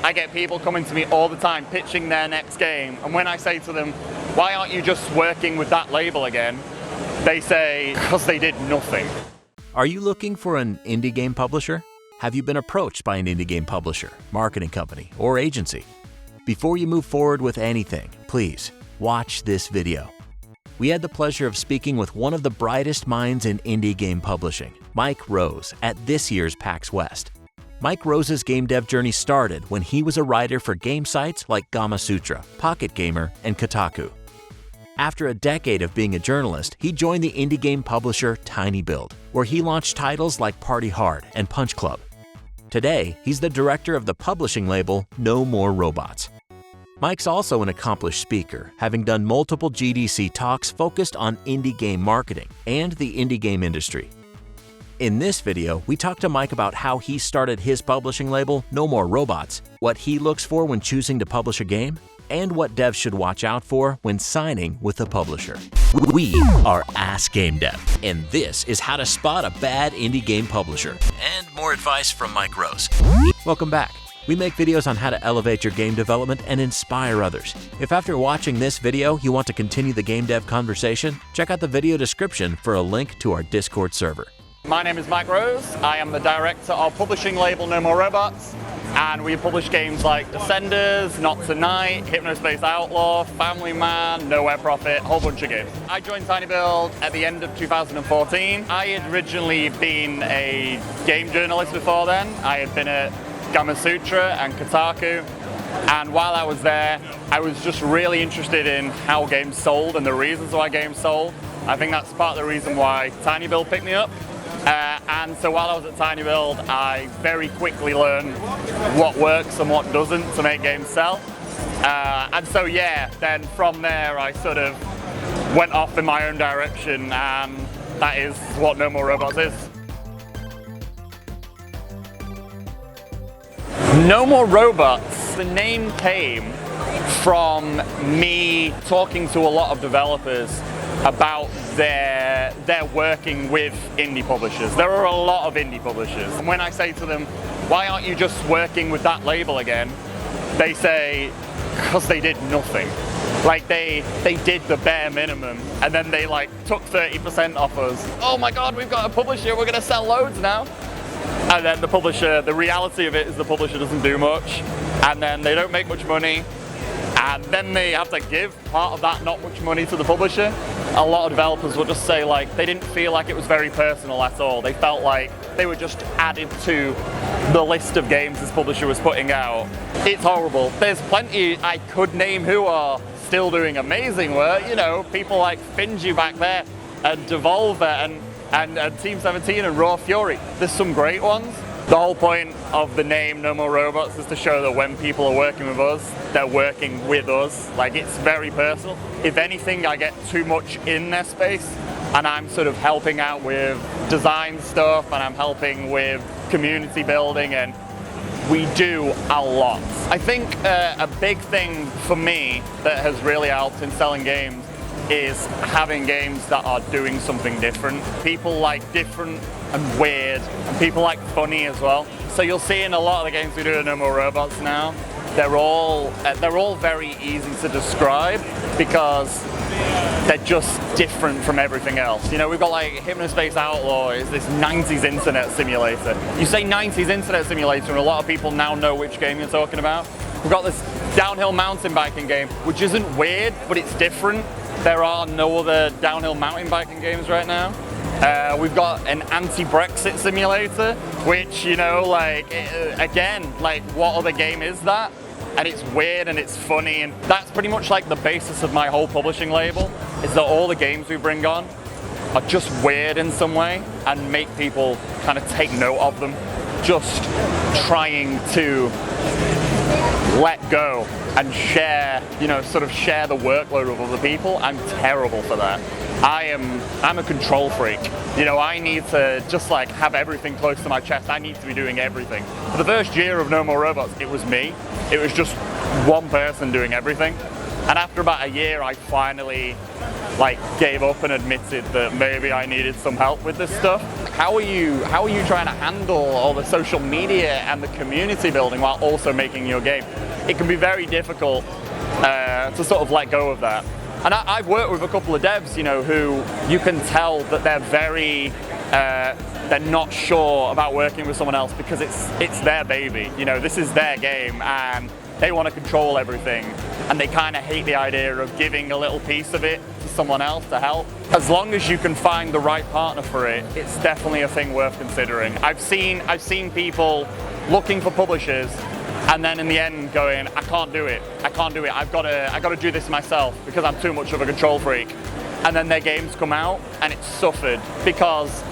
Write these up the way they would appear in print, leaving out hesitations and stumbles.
I get people coming to me all the time pitching their next game, and when I say to them, why aren't you just working with that label again? They say, because they did nothing. Are you looking for an indie game publisher? Have you been approached by an indie game publisher, marketing company, or agency? Before you move forward with anything, please watch this video. We had the pleasure of speaking with one of the brightest minds in indie game publishing, Mike Rose, at this year's PAX West. Mike Rose's game dev journey started when he was a writer for game sites like Gamasutra, Pocket Gamer, and Kotaku. After a decade of being a journalist, he joined the indie game publisher tinyBuild, where he launched titles like Party Hard and Punch Club. Today, he's the director of the publishing label No More Robots. Mike's also an accomplished speaker, having done multiple GDC talks focused on indie game marketing and the indie game industry. In this video, we talked to Mike about how he started his publishing label, No More Robots, what he looks for when choosing to publish a game, and what devs should watch out for when signing with a publisher. We are Ask Gamedev, and this is how to spot a bad indie game publisher, and more advice from Mike Rose. Welcome back. We make videos on how to elevate your game development and inspire others. If after watching this video you want to continue the game dev conversation, check out the video description for a link to our Discord server. My name is Mike Rose. I am the director of publishing label No More Robots, and we publish games like Descenders, Not Tonight, Hypnospace Outlaw, Family Man, Nowhere Profit, a whole bunch of games. I joined tinyBuild at the end of 2014. I had originally been a game journalist before then. I had been at Gamasutra and Kotaku, and while I was there, I was just really interested in how games sold and the reasons why games sold. I think that's part of the reason why tinyBuild picked me up. And so while I was at tinyBuild, I very quickly learned what works and what doesn't to make games sell. And so yeah, then from there I sort of went off in my own direction, and that is what No More Robots is. No More Robots, the name came from me talking to a lot of developers about their working with indie publishers. There are a lot of indie publishers. And when I say to them, why aren't you just working with that label again? They say, because they did nothing. Like they did the bare minimum, and then they like took 30% off us. Oh my God, we've got a publisher, we're gonna sell loads now. And then the publisher, the reality of it is the publisher doesn't do much, and then they don't make much money, and then they have to give part of that not much money to the publisher. A lot of developers will just say like they didn't feel like it was very personal at all. They felt like they were just added to the list of games this publisher was putting out. It's horrible. There's plenty I could name who are still doing amazing work. You know, people like Finji back there, and Devolver, and Team 17 and Raw Fury. There's some great ones. The whole point of the name No More Robots is to show that when people are working with us, they're working with us. Like, it's very personal. If anything, I get too much in their space, and I'm sort of helping out with design stuff, and I'm helping with community building, and we do a lot. I think a big thing for me that has really helped in selling games is having games that are doing something different. People like different and weird, and people like funny as well. So you'll see in a lot of the games we do at No More Robots now, they're all very easy to describe because they're just different from everything else. You know, we've got like Hypnospace Outlaw is this 90s internet simulator. You say 90s internet simulator and a lot of people now know which game you're talking about. We've got this downhill mountain biking game, which isn't weird, but it's different. There are no other downhill mountain biking games right now. We've got an anti-Brexit simulator, which, you know, like, again, like, what other game is that? And it's weird and it's funny, and that's pretty much like the basis of my whole publishing label, is that all the games we bring on are just weird in some way and make people kind of take note of them. Just trying to let go and share, you know, sort of share the workload with other people. I'm terrible for that. I'm a control freak. You know, I need to just like have everything close to my chest. I need to be doing everything. For the first year of No More Robots, it was me. It was just one person doing everything. And after about a year, I finally gave up and admitted that maybe I needed some help with this stuff. How are you trying to handle all the social media and the community building while also making your game? It can be very difficult to sort of let go of that. And I've worked with a couple of devs, who you can tell that they're very, they're not sure about working with someone else because it's their baby. This is their game and they want to control everything. And they kind of hate the idea of giving a little piece of it to someone else to help. As long as you can find the right partner for it, it's definitely a thing worth considering. I've seen people looking for publishers and then in the end going, I can't do it. I've got to do this myself because I'm too much of a control freak. And then their games come out and it's suffered because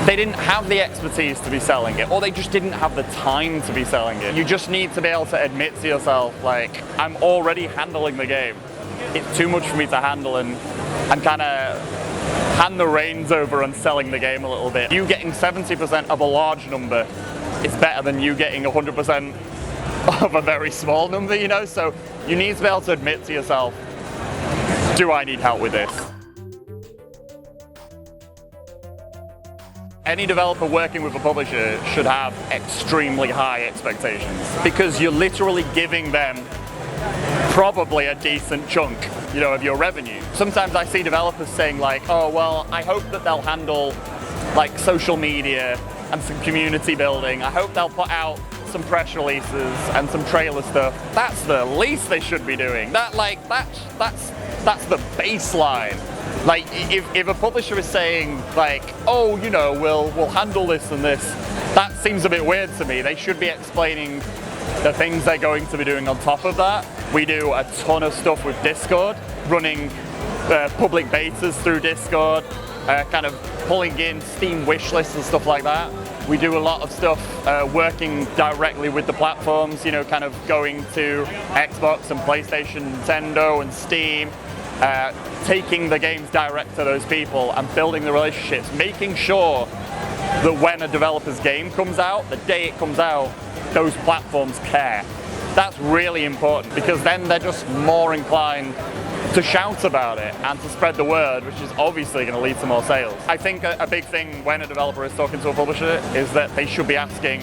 they didn't have the expertise to be selling it, or they just didn't have the time to be selling it. You just need to be able to admit to yourself, I'm already handling the game. It's too much for me to handle, and kind of hand the reins over on selling the game a little bit. You getting 70% of a large number is better than you getting 100% of a very small number, So you need to be able to admit to yourself, do I need help with this? Any developer working with a publisher should have extremely high expectations because you're literally giving them probably a decent chunk, of your revenue. Sometimes I see developers saying oh, well, I hope that they'll handle social media and some community building. I hope they'll put out some press releases and some trailer stuff. That's the least they should be doing. That's the baseline. If a publisher is saying oh, we'll handle this and this, that seems a bit weird to me. They should be explaining the things they're going to be doing on top of that. We do a ton of stuff with Discord, running public betas through Discord, kind of pulling in Steam wish lists and stuff like that. We do a lot of stuff working directly with the platforms, kind of going to Xbox and PlayStation, Nintendo and Steam, taking the games direct to those people and building the relationships, making sure that when a developer's game comes out, the day it comes out, those platforms care. That's really important because then they're just more inclined to shout about it and to spread the word, which is obviously going to lead to more sales. I think a big thing when a developer is talking to a publisher is that they should be asking,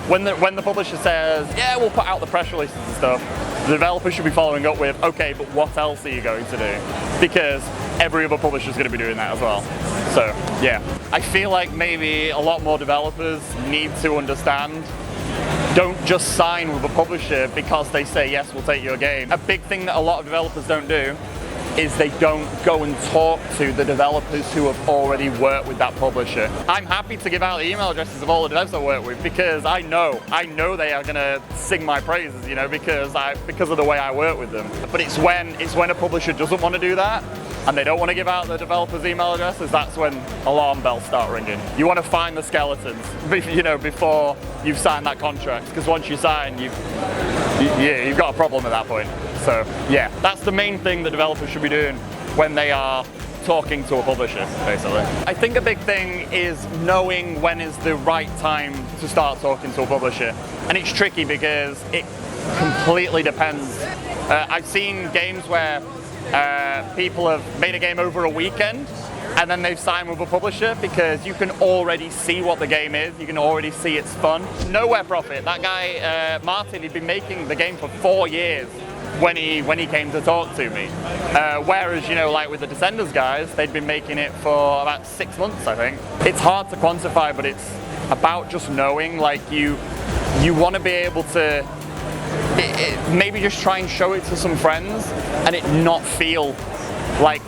when the publisher says, yeah, we'll put out the press releases and stuff, the developer should be following up with, okay, but what else are you going to do? Because every other publisher is going to be doing that as well. So, yeah. I feel like maybe a lot more developers need to understand, don't just sign with a publisher because they say, yes, we'll take your game. A big thing that a lot of developers don't do is they don't go and talk to the developers who have already worked with that publisher. I'm happy to give out the email addresses of all the devs I work with because I know they are gonna sing my praises, because of the way I work with them. But it's when a publisher doesn't want to do that and they don't want to give out the developers' email addresses, that's when alarm bells start ringing. You want to find the skeletons, before you've signed that contract, because once you sign, you've got a problem at that point. So yeah, that's the main thing that developers should be doing when they are talking to a publisher, basically. I think a big thing is knowing when is the right time to start talking to a publisher. And it's tricky because it completely depends. I've seen games where people have made a game over a weekend and then they've signed with a publisher because you can already see what the game is, you can already see it's fun. Nowhere Profit, that guy Martin, he'd been making the game for 4 years when he came to talk to me. Whereas, with the Descenders guys, they'd been making it for about 6 months, I think. It's hard to quantify, but it's about just knowing, you want to be able to maybe just try and show it to some friends and it not feel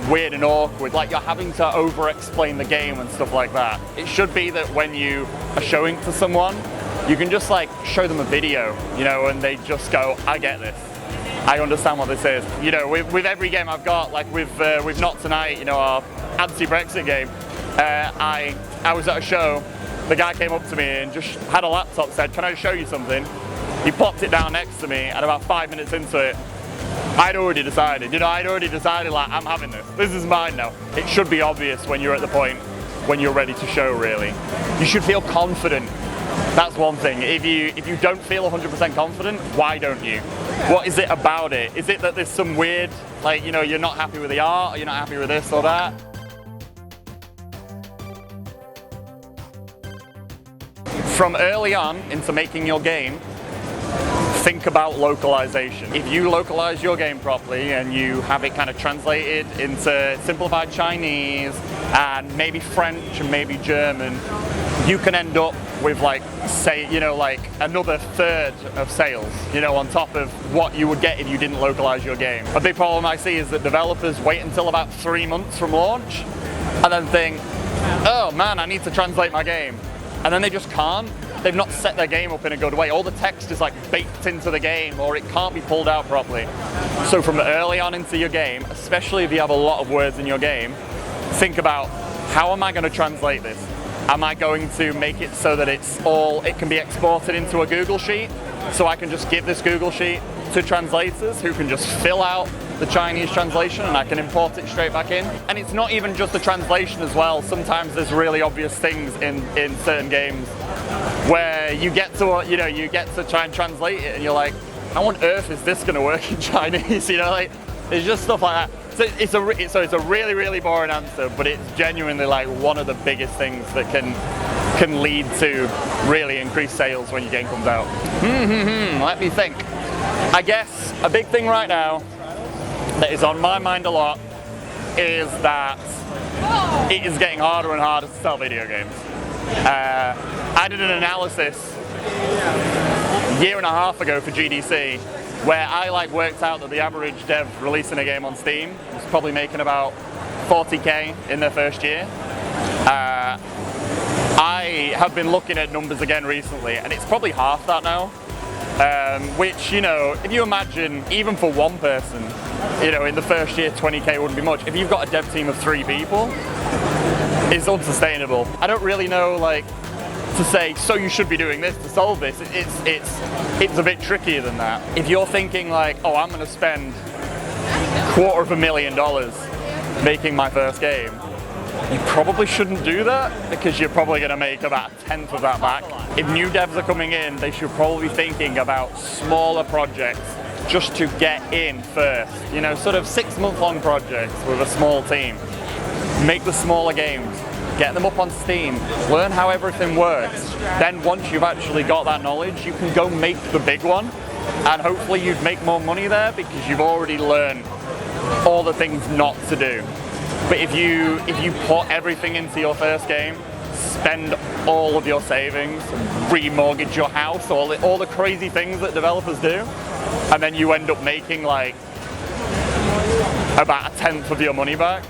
weird and awkward, you're having to over-explain the game and stuff like that. It should be that when you are showing to someone, you can just show them a video, and they just go, I get this. I understand what this is. With every game I've got, with Not Tonight, our anti-Brexit game, I was at a show, the guy came up to me and just had a laptop, said, can I show you something? He popped it down next to me, and about 5 minutes into it, I'd already decided, I'm having this. This is mine now. It should be obvious when you're at the point when you're ready to show, really. You should feel confident. That's one thing. If you don't feel 100% confident, why don't you? What is it about it? Is it that there's some weird, like, you know, you're not happy with the art, or you're not happy with this or that? From early on into making your game, think about localization. If you localize your game properly and you have it kind of translated into simplified Chinese and maybe French and maybe German, you can end up with, like, say, you know, like another third of sales, you know, on top of what you would get if you didn't localize your game. A big problem I see is that developers wait until about 3 months from launch and then think, oh man, I need to translate my game. And then they just can't. They've not set their game up in a good way. All the text is like baked into the game, or it can't be pulled out properly. So from early on into your game, especially if you have a lot of words in your game, think about, how am I going to translate this? Am I going to make it so that it can be exported into a Google Sheet? So I can just give this Google Sheet to translators who can just fill out the Chinese translation and I can import it straight back in. And it's not even just the translation as well. Sometimes there's really obvious things in certain games where you get to try and translate it and you're like, how on earth is this going to work in Chinese? You know, like, it's just stuff like that. So it's a really, really boring answer, but it's genuinely like one of the biggest things that can lead to really increased sales when your game comes out. Let me think. I guess a big thing right now that is on my mind a lot is that it is getting harder and harder to sell video games. I did an analysis a year and a half ago for GDC where I worked out that the average dev releasing a game on Steam was probably making about 40k in their first year. I have been looking at numbers again recently and it's probably half that now. Which, you know, if you imagine, even for one person, you know, in the first year 20k wouldn't be much. If you've got a dev team of 3 people, it's unsustainable. I don't really know, like, to say, so you should be doing this to solve this. It's a bit trickier than that. If you're thinking like, oh, I'm going to spend $250,000 making my first game, you probably shouldn't do that because you're probably going to make about 1/10 of that back. If new devs are coming in, they should probably be thinking about smaller projects just to get in first. You know, sort of 6-month-long projects with a small team. Make the smaller games, get them up on Steam, learn how everything works. Then once you've actually got that knowledge, you can go make the big one, and hopefully you'd make more money there because you've already learned all the things not to do. But if you put everything into your first game, spend all of your savings, remortgage your house, all the crazy things that developers do, and then you end up making like about 1/10 of your money back,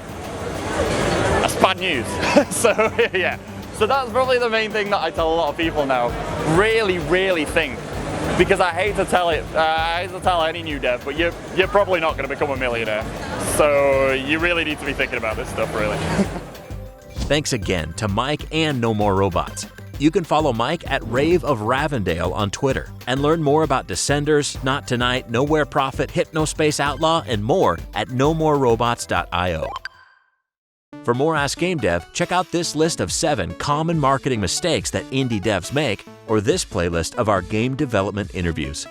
that's bad news. So yeah, so that's probably the main thing that I tell a lot of people now. Really, really think. Because I hate to tell any new dev, but you're probably not going to become a millionaire. So you really need to be thinking about this stuff, really. Thanks again to Mike and No More Robots. You can follow Mike at Rave of Ravendale on Twitter and learn more about Descenders, Not Tonight, Nowhere Prophet, Hypnospace Outlaw, and more at nomorobots.io. For more Ask Gamedev, check out this list of 7 common marketing mistakes that indie devs make, or this playlist of our game development interviews.